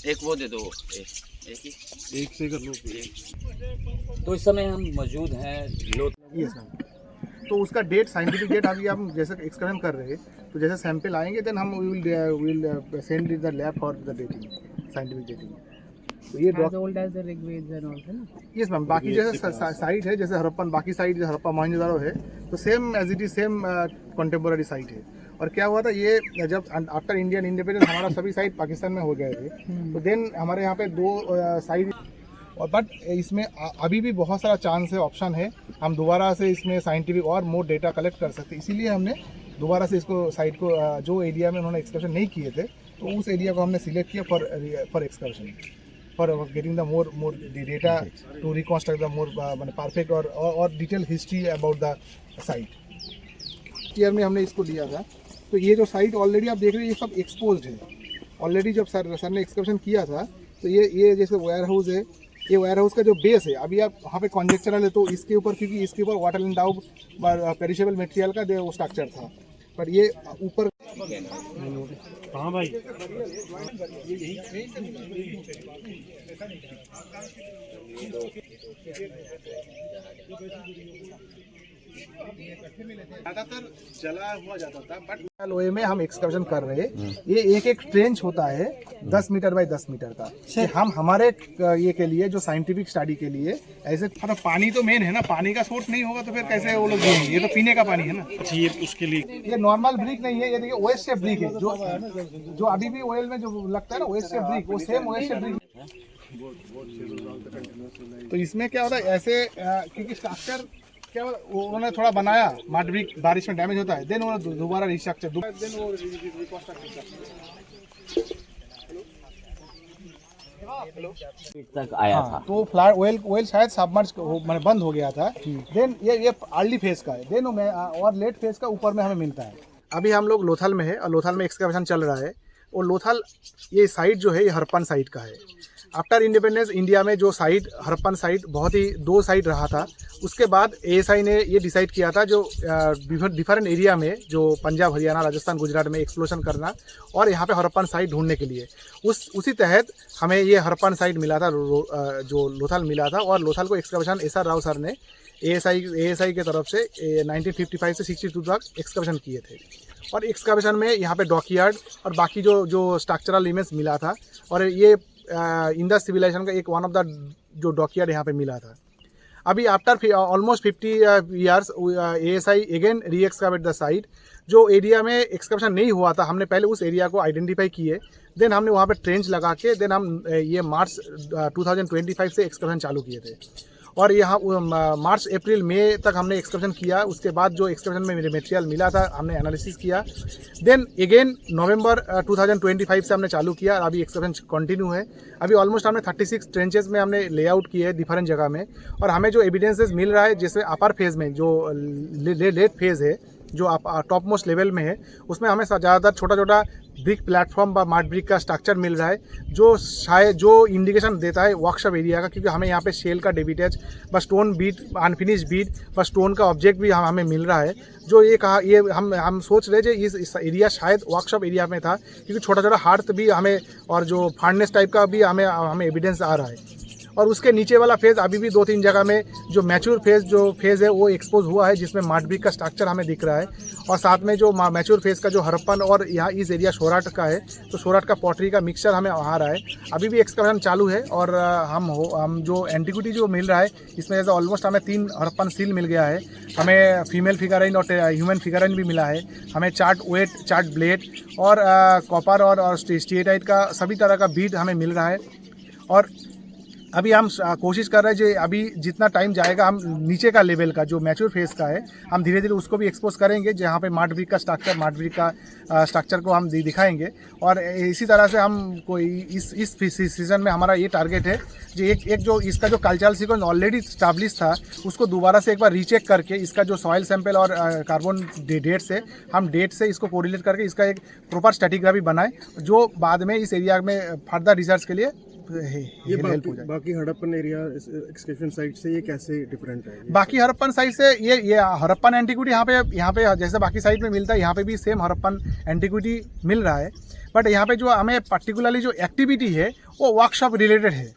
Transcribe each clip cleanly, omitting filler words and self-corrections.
एक वो दे दो, एक ही एक से कर लो। तो इस समय हम मौजूद हैं यस मैम। तो उसका डेट, साइंटिफिक डेट अभी हम जैसे एक्सपेरिमेंट कर रहे हैं, तो जैसे सैंपल आएंगे देन हम will send the lab for the dating, scientific dating. तो ये as old as the Rigveda and also, ना? Yes ma'am. बाकी जैसे साइट है, जैसे हड़प्पन, बाकी साइट जैसे हड़प्पा मोहनजोदारो है, तो same age it is same contemporary site है। और क्या हुआ था, ये जब आफ्टर इंडियन इंडिपेंडेंस हमारा सभी साइट पाकिस्तान में हो गए थे, तो देन हमारे यहाँ पे 2 साइट, और बट इसमें अभी भी बहुत सारा चांस है, ऑप्शन है, हम दोबारा से इसमें साइंटिफिक और मोर डेटा कलेक्ट कर सकते हैं। इसीलिए हमने दोबारा से इसको साइट को जो एरिया में उन्होंने एक्सकर्शन नहीं किए थे, तो उस एरिया को हमने सिलेक्ट किया for excursion, for getting the more data to reconstruct the more perfect और detail history about the site. Year में हमने इसको दिया था। तो ये जो साइट ऑलरेडी आप देख रहे हैं, ये सब एक्सपोज्ड है ऑलरेडी। जब सर ने एक्सकर्शन किया था, तो ये जैसे वेयर हाउस है, ये वेयर हाउस का जो बेस है, अभी आप वहाँ पे कॉन्जेक्चरल है, तो इसके ऊपर, क्योंकि इसके ऊपर वाटर एंडाउड पेरिशेबल मटेरियल का वो स्ट्रक्चर था, पर ये ऊपर। हाँ भाई, ज़्यादातर जला हुआ जाता था, बट लोहे में हम एक्सकर्शन कर रहे हैं। ये एक ट्रेंच होता है 10 मीटर बाय 10 मीटर का। हम हमारे ये के लिए, जो साइंटिफिक स्टडी के लिए ऐसे, मतलब पानी तो मेन है ना, पानी का सोर्स नहीं होगा तो फिर कैसे वो लोग जिएंगे? ये तो पीने का पानी है ना। ये उसके लिए ये नॉर्मल ब्रिक नहीं है, ये देखिए ओएस शेप ब्रिक है, जो अभी भी ऑयल में जो लगता है ना ओएस शेप ब्रिक, वो सेम ओएस शेप ब्रिक। तो इसमें क्या होता है, ऐसे क्योंकि स्ट्रक्चर क्या उन्होंने थोड़ा बनाया, मड ब्रिक बारिश में डैमेज होता है, देन उन्होंने दोबारा रिस्ट्रक्चर, देन वो तक आया था। तो फ्लाड ऑयल शायद सबमर्ज मैंने बंद हो गया था। देन ये अर्ली फेज का है, देन और लेट फेज का ऊपर में हमें मिलता है। अभी हम लोग लोथल में है, और लोथल में एक्सकर्शन चल रहा है। और लोथल ये साइट जो है, ये हड़प्पन साइट का है। आफ्टर इंडिपेंडेंस इंडिया में जो साइट, हड़प्पन साइट बहुत ही 2 साइट रहा था। उसके बाद एएसआई ने ये डिसाइड किया था, जो डिफरेंट एरिया में, जो पंजाब, हरियाणा, राजस्थान, गुजरात में एक्सप्लोशन करना, और यहाँ पे हड़प्पन साइट ढूंढने के लिए उसी तहत हमें ये हड़प्पन साइट मिला था, जो लोथल मिला था। और लोथल को एक्सकर्शन एसआर राव सर ने एएसआई के तरफ से 1955 से 62 तक एक्सकर्शन किए थे। और एक्सकर्शन में यहाँ पे डॉकयार्ड और बाकी जो स्ट्रक्चरल इमेज मिला था, और ये इंडस सिविलाइजेशन का एक वन ऑफ द जो डॉकयार्ड यहाँ पे मिला था। अभी after almost 50 years ASI again री एक्सकवेट द साइट। जो एरिया में एक्सकर्शन नहीं हुआ था, हमने पहले उस एरिया को आइडेंटिफाई किए, देन हमने वहाँ पे ट्रेंच लगा के, देन हम ये मार्च 2025 से एक्सकर्शन चालू किए थे। और यहाँ मार्च, अप्रैल, मई तक हमने एक्सकर्शन किया। उसके बाद जो एक्सकर्शन में मटेरियल मिला था, हमने एनालिसिस किया। देन अगेन नवंबर 2025 से हमने चालू किया। अभी एक्सकर्शन कंटिन्यू है। अभी ऑलमोस्ट हमने 36 ट्रेंचेस में हमने लेआउट किए हैं डिफरेंट जगह में। और हमें जो एविडेंसेस मिल रहा है, जैसे अपर फेज़ में जो लेट फेज़ है, जो टॉप मोस्ट लेवल में है, उसमें हमें ज़्यादातर छोटा छोटा ब्रिक प्लेटफॉर्म व मार्ट ब्रिक का स्ट्रक्चर मिल रहा है, जो शायद जो इंडिकेशन देता है वर्कशॉप एरिया का। क्योंकि हमें यहाँ पे शेल का डेबिटेज व स्टोन बीट, अनफिनिश बीट व स्टोन का ऑब्जेक्ट भी हमें मिल रहा है। जो ये हम सोच रहे थे इस एरिया शायद वर्कशॉप एरिया में था, क्योंकि छोटा छोटा हार्थ भी हमें, और जो फार्नेस टाइप का भी हमें एविडेंस आ रहा है। और उसके नीचे वाला फेज़ अभी भी 2-3 जगह में जो मैच्योर फेज़ है वो एक्सपोज हुआ है, जिसमें मार्ट ब्रिक का स्ट्रक्चर हमें दिख रहा है। और साथ में जो मैच्योर फेज़ का जो हड़प्पन और यहाँ इस एरिया सोराट का है, तो सोराट का पॉटरी का मिक्सचर हमें आ रहा है। अभी भी एक्सकर्शन चालू है। और हम जो एंटिक्विटी जो मिल रहा है, इसमें जैसे ऑलमोस्ट हमें 3 हड़प्पन सील मिल गया है। हमें फीमेल फिगराइन और ह्यूमन फिगराइन भी मिला है। हमें चार्ट वेट, चार्ट ब्लेड और कॉपर और स्टेटाइट का सभी तरह का बीट हमें मिल रहा है। और अभी हम कोशिश कर रहे हैं, जो अभी जितना टाइम जाएगा, हम नीचे का लेवल का जो मैच्योर फेज़ का है, हम धीरे धीरे उसको भी एक्सपोज करेंगे, जहाँ पे मार्ट ब्रिक का स्ट्रक्चर को हम दिखाएंगे। और इसी तरह से हम कोई इस सीजन में हमारा ये टारगेट है, जो एक जो इसका जो कल्चरल सीक्वेंस ऑलरेडी स्टैब्लिश था, उसको दोबारा से एक बार रीचेक करके, इसका जो सॉइल सैंपल और कार्बन डेट से इसको कोरिलेट करके इसका एक प्रॉपर स्ट्रैटिग्राफी बनाए, जो बाद में इस एरिया में फर्दर रिसर्च के लिए हेल्प हो जाए। बाकी हड़प्पन एरिया एक्सकैवेशन साइट से ये कैसे डिफरेंट है? बाकी हड़प्पन साइट से ये हड़प्पन एंटीक्विटी यहाँ पे जैसे बाकी साइट में मिलता है, यहाँ पे भी सेम हड़प्पन एंटीक्विटी मिल रहा है। बट यहाँ पे जो हमें पर्टिकुलरली जो एक्टिविटी है वो वर्कशॉप रिलेटेड है।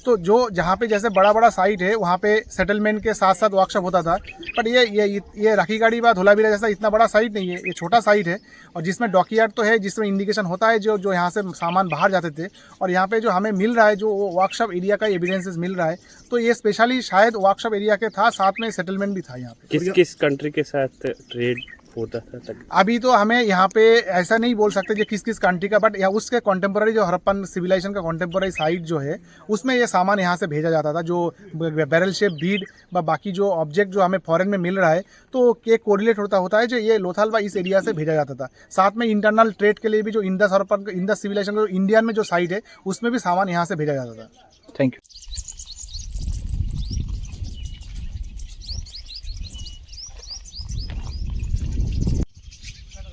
तो जो जहाँ पे जैसे बड़ा बड़ा साइट है वहाँ पे सेटलमेंट के साथ साथ वर्कशॉप होता था, बट ये रखीगढ़ी व धोलावीरा जैसा इतना बड़ा साइट नहीं है, ये छोटा साइट है। और जिसमें डॉकयार्ड तो है, जिसमें इंडिकेशन होता है जो यहाँ से सामान बाहर जाते थे, और यहाँ पे जो हमें मिल रहा है जो वर्कशॉप एरिया का एविडेंसेस मिल रहा है, तो ये स्पेशली शायद वर्कशॉप एरिया के था, साथ में सेटलमेंट भी था यहाँ पे। किस किस कंट्री के साथ ट्रेड होता था तक? अभी तो हमें यहाँ पे ऐसा नहीं बोल सकते कि किस किस कंट्री का, बट उसके कॉन्टेम्पोररी जो हड़प्पन सिविलाइजेशन का कॉन्टेम्पोररी साइट जो है उसमें ये सामान यहाँ से भेजा जाता था। जो बैरल शेप बीड व बाकी जो ऑब्जेक्ट जो हमें फॉरेन में मिल रहा है, तो ये कोरिलेट होता है जो ये लोथल व इस एरिया से भेजा जाता था। साथ में इंटरनल ट्रेड के लिए भी जो इंडस हड़प्पन इंडस सिविलाइजेशन जो इंडियन में जो साइट है उसमें भी सामान यहाँ से भेजा जाता था। Thank you.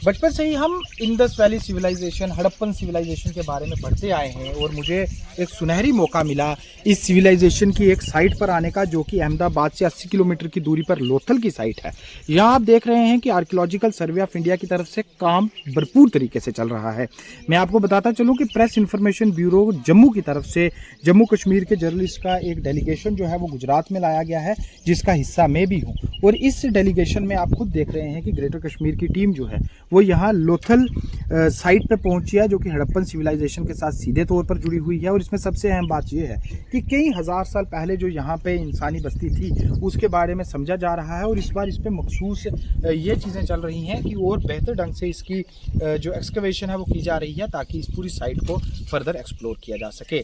बचपन से ही हम Indus valley civilisation, Harappan civilisation के बारे में पढ़ते आए हैं, और मुझे एक सुनहरी मौका मिला इस सिविलाइजेशन की एक साइट पर आने का, जो कि अहमदाबाद से 80 किलोमीटर की दूरी पर लोथल की साइट है। यहाँ आप देख रहे हैं कि आर्कियोलॉजिकल सर्वे ऑफ इंडिया की तरफ से काम भरपूर तरीके से चल रहा है। मैं आपको बताता चलूँ कि प्रेस इन्फॉर्मेशन ब्यूरो जम्मू की तरफ से जम्मू कश्मीर के जर्नलिस्ट का एक डेलीगेशन जो है वो गुजरात में लाया गया है, जिसका हिस्सा मैं भी हूँ। और इस डेलीगेशन में आप खुद देख रहे हैं कि ग्रेटर कश्मीर की टीम जो है वो यहाँ लोथल साइट पे पहुंची है, जो कि हड़प्पन सिविलाइजेशन के साथ सीधे तौर पर जुड़ी हुई है। और इसमें सबसे अहम बात यह है कि कई हज़ार साल पहले जो यहाँ पे इंसानी बस्ती थी उसके बारे में समझा जा रहा है, और इस बार इस पर मखसूस ये चीज़ें चल रही हैं कि और बेहतर ढंग से इसकी जो एक्सकवेशन है वो की जा रही है, ताकि इस पूरी साइट को फर्दर एक्सप्लोर किया जा सके।